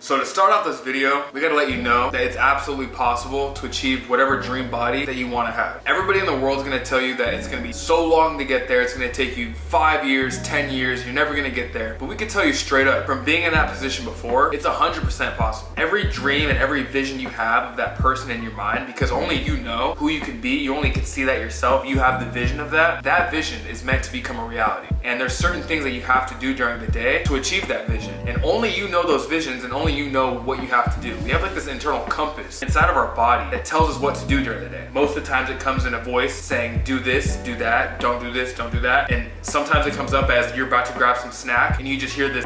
So to start off this video, we gotta let you know that it's absolutely possible to achieve whatever dream body that you wanna have. Everybody in the world is gonna tell you that it's gonna be so long to get there, it's gonna take you 5 years, 10 years, you're never gonna get there. But we can tell you straight up, from being in that position before, it's 100% possible. Every dream and every vision you have of that person in your mind, because only you know who you can be, you only can see that yourself, you have the vision of that. That vision is meant to become a reality. And there's certain things that you have to do during the day to achieve that vision. And only you know those visions, and only you know what you have to do. We have like this internal compass inside of our body that tells us what to do during the day. Most of the times it comes in a voice saying, do this, do that, don't do this, don't do that. And sometimes it comes up as you're about to grab some snack and you just hear this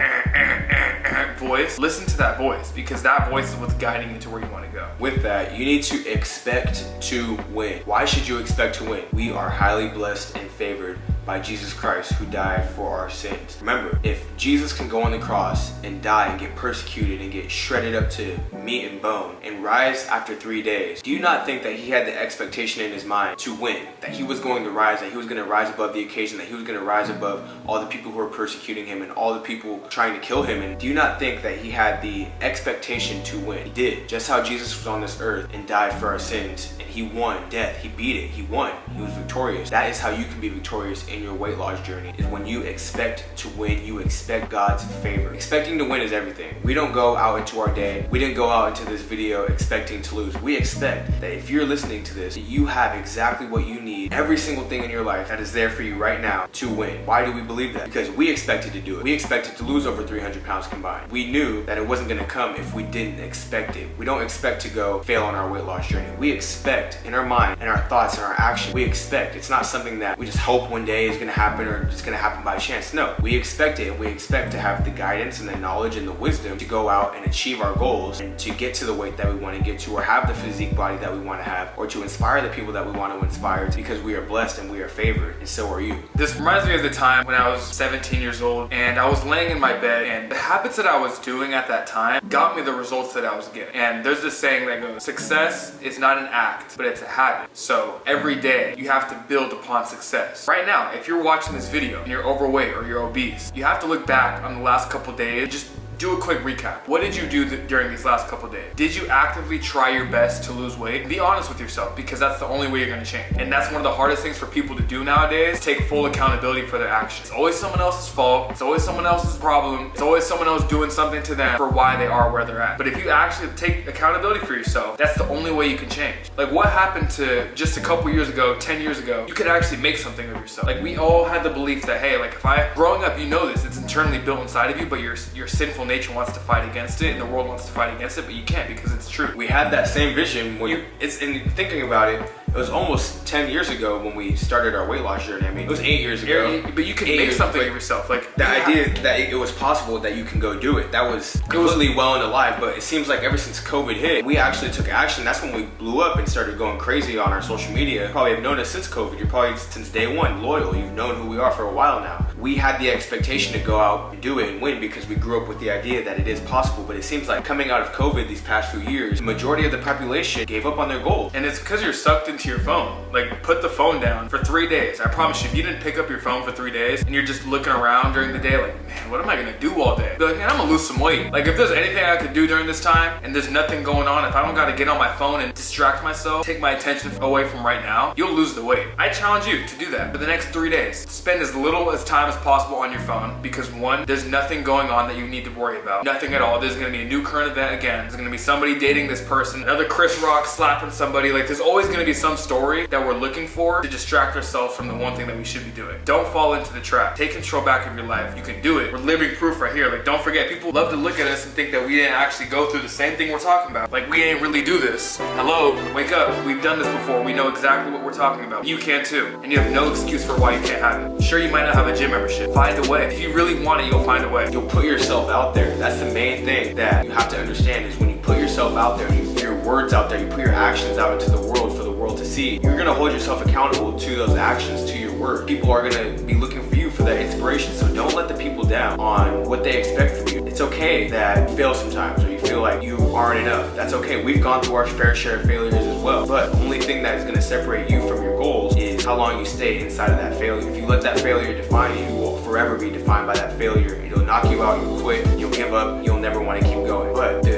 voice. Listen to that voice, because that voice is what's guiding you to where you want to go. With that, you need to expect to win. Why should you expect to win? We are highly blessed and favored by Jesus Christ, who died for our sins. Remember, if Jesus can go on the cross and die and get persecuted and get shredded up to meat and bone and rise after 3 days, do you not think that he had the expectation in his mind to win? That he was going to rise, that he was going to rise above the occasion, that he was going to rise above all the people who were persecuting him and all the people trying to kill him? And do you not think that he had the expectation to win? He did. Just how Jesus was on this earth and died for our sins, and he won death. He beat it. He won. He was victorious. That is how you can be victorious in your weight loss journey, is when you expect to win, you expect God's favor. Expecting to win is everything. We don't go out into our day, we didn't go out into this video expecting to lose. We expect that if you're listening to this, you have exactly what you need, every single thing in your life that is there for you right now to win. Why do we believe that? Because we expected to do it. We expected to lose over 300 pounds combined. We knew that it wasn't going to come if we didn't expect it. We don't expect to go fail on our weight loss journey. We expect in our mind and our thoughts and our action. We expect. It's not something that we just hope one day is going to happen or it's going to happen by chance. No, we expect it, and we expect to have the guidance and the knowledge and the wisdom to go out and achieve our goals and to get to the weight that we want to get to, or have the physique body that we want to have, or to inspire the people that we want to inspire, because we are blessed and we are favored, and so are you. This reminds me of the time when I was 17 years old and I was laying in my bed, and the habits that I was doing at that time got me the results that I was getting. And there's this saying that goes, success is not an act, but it's a habit. So every day you have to build upon success. Right now, if you're watching this video and you're overweight or you're obese, you have to look back on the last couple days. Just do a quick recap. What did you do during these last couple days? Did you actively try your best to lose weight? Be honest with yourself, because that's the only way you're gonna change. And that's one of the hardest things for people to do nowadays, take full accountability for their actions. It's always someone else's fault. It's always someone else's problem. It's always someone else doing something to them for why they are where they're at. But if you actually take accountability for yourself, that's the only way you can change. Like, what happened to just a couple years ago, 10 years ago, you could actually make something of yourself. Like, we all had the belief that, hey, like, growing up, you know this, it's internally built inside of you, but your sinful nature wants to fight against it and the world wants to fight against it, but you can't, because it's true. We had that same vision when and thinking about it, it was almost 10 years ago when we started our weight loss journey. I mean, it was 8 years ago. But you can make something of yourself. Like, the idea that it was possible that you can go do it, that was completely well and alive. But it seems like ever since COVID hit, we actually took action. That's when we blew up and started going crazy on our social media. You probably have known us since COVID. You're probably, since day one, loyal. You've known who we are for a while now. We had the expectation to go out and do it and win, because we grew up with the idea that it is possible. But it seems like coming out of COVID these past few years, the majority of the population gave up on their goals. And it's because you're sucked into your phone. Like, put the phone down for 3 days. I promise you, if you didn't pick up your phone for 3 days and you're just looking around during the day like, man, what am I gonna do all day? Be like, man, I'm gonna lose some weight. Like, if there's anything I could do during this time and there's nothing going on, if I don't gotta get on my phone and distract myself, take my attention away from right now, you'll lose the weight. I challenge you to do that for the next 3 days. Spend as little as time as possible on your phone, because one, there's nothing going on that you need to worry about. Nothing at all. There's gonna be a new current event again. There's gonna be somebody dating this person, another Chris Rock slapping somebody. Like, there's always gonna be some story that we're looking for to distract ourselves from the one thing that we should be doing. Don't fall into the trap. Take control back of your life. You can do it. We're living proof right here. Like, don't forget, people love to look at us and think that we didn't actually go through the same thing we're talking about. Like, we ain't really do this. Hello, wake up. We've done this before. We know exactly what we're talking about. You can too. And you have no excuse for why you can't have it. Sure, you might not have a gym membership. Find a way. If you really want it, you'll find a way. You'll put yourself out there. That's the main thing that you have to understand, is when you put yourself out there, you put your words out there, you put your actions out into the world for the world to see, you're gonna hold yourself accountable to those actions, to your word. People are gonna be looking for you for that inspiration, so don't let the people down on what they expect from you. It's okay that you fail sometimes, or you feel like you aren't enough. That's okay. We've gone through our fair share of failures as well, but the only thing that is gonna separate you from your goals is how long you stay inside of that failure. If you let that failure define you, you will forever be defined by that failure. It'll knock you out, you'll quit, you'll give up, you'll never want to keep going. But the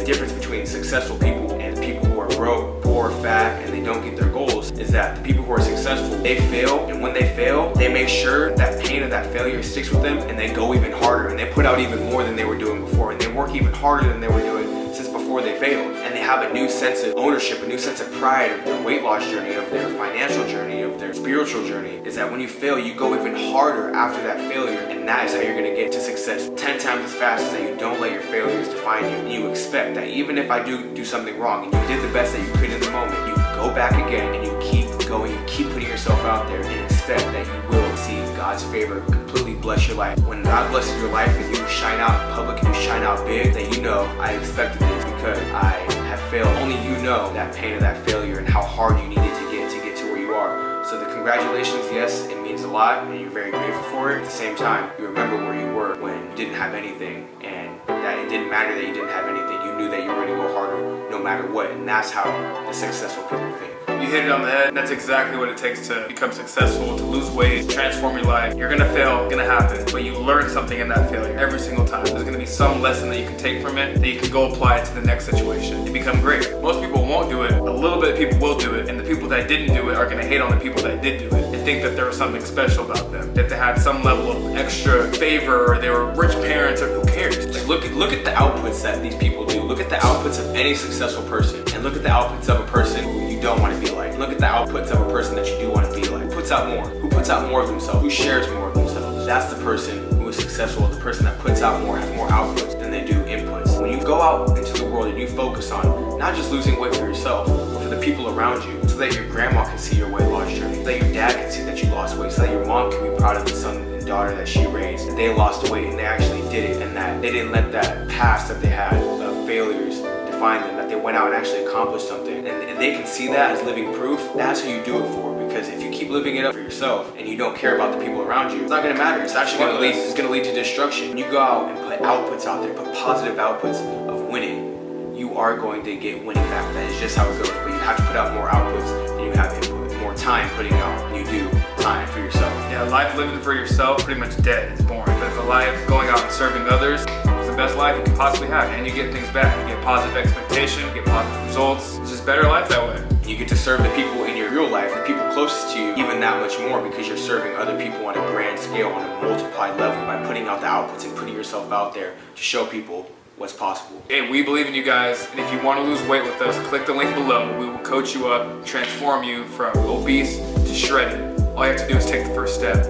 successful people and people who are broke, poor, fat, and they don't get their goals is that the people who are successful, they fail, and when they fail, they make sure that pain of that failure sticks with them, and they go even harder, and they put out even more than they were doing before, and they work even harder than they were doing since before they failed. And they have a new sense of ownership, a new sense of pride of their weight loss journey, of their financial journey, of their spiritual journey, is that when you fail, you go even harder after that failure, and that is how you're gonna get to success 10 times as fast, as that you don't let your failures define you. And you expect that even if I do something wrong, and you did the best that you could in the moment, you go back again, and you keep going, you keep putting yourself out there, and expect that you will see God's favor completely bless your life. When God blesses your life and you shine out in public and you shine out big, then you know, I expected this because I have failed. Only you know that pain of that failure and how hard you needed to get to where you are. So the congratulations, yes, it means a lot and you're very grateful for it. At the same time, you remember where you were when you didn't have anything, and that it didn't matter that you didn't have anything. You knew that you were going to go harder no matter what, and that's how the successful people think. You hit it on the head. That's exactly what it takes to become successful, to lose weight, to transform your life. You're gonna fail, it's gonna happen, but you learn something in that failure every single time. There's gonna be some lesson that you can take from it that you can go apply it to the next situation. You become great. Most people won't do it. A little bit of people will do it, and the people that didn't do it are gonna hate on the people that did do it and think that there was something special about them, that they had some level of extra favor, or they were rich parents, or who cares? Like look at the outputs that these people do. Look at the outputs of any successful person, and look at the outputs of a person who you don't want to be like. Look at the outputs of a person that you do want to be like. Who puts out more? Who puts out more of themselves? Who shares more of themselves? That's the person who is successful. The person that puts out more, has more outputs than they do inputs. When you go out into the world and you focus on not just losing weight for yourself, but for the people around you, so that your grandma can see your weight loss journey, so that your dad can see that you lost weight, so that your mom can be proud of the son and daughter that she raised, that they lost weight and they actually did it, and that they didn't let that past that they had of failures define them, that they went out and actually accomplished something, and they can see that as living proof. That's who you do it for, because if you keep living it up for yourself and you don't care about the people around you, it's not going to matter. It's actually going to lead to destruction. When you go out and put outputs out there, put positive outputs of winning, you are going to get winning back. That is just how it goes. But you have to put out more outputs than you have input, more time putting out than you do time for yourself. Yeah, life living for yourself, pretty much dead. It's boring. But if a life going out and serving others, the best life you can possibly have, and you get things back. You get positive expectation, you get positive results. It's just better life that way. You get to serve the people in your real life, the people closest to you, even that much more, because you're serving other people on a grand scale, on a multiplied level, by putting out the outputs and putting yourself out there to show people what's possible. Hey, we believe in you guys, and if you want to lose weight with us, click the link below. We will coach you up, transform you from obese to shredded. All you have to do is take the first step.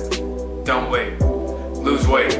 Don't wait. Lose weight.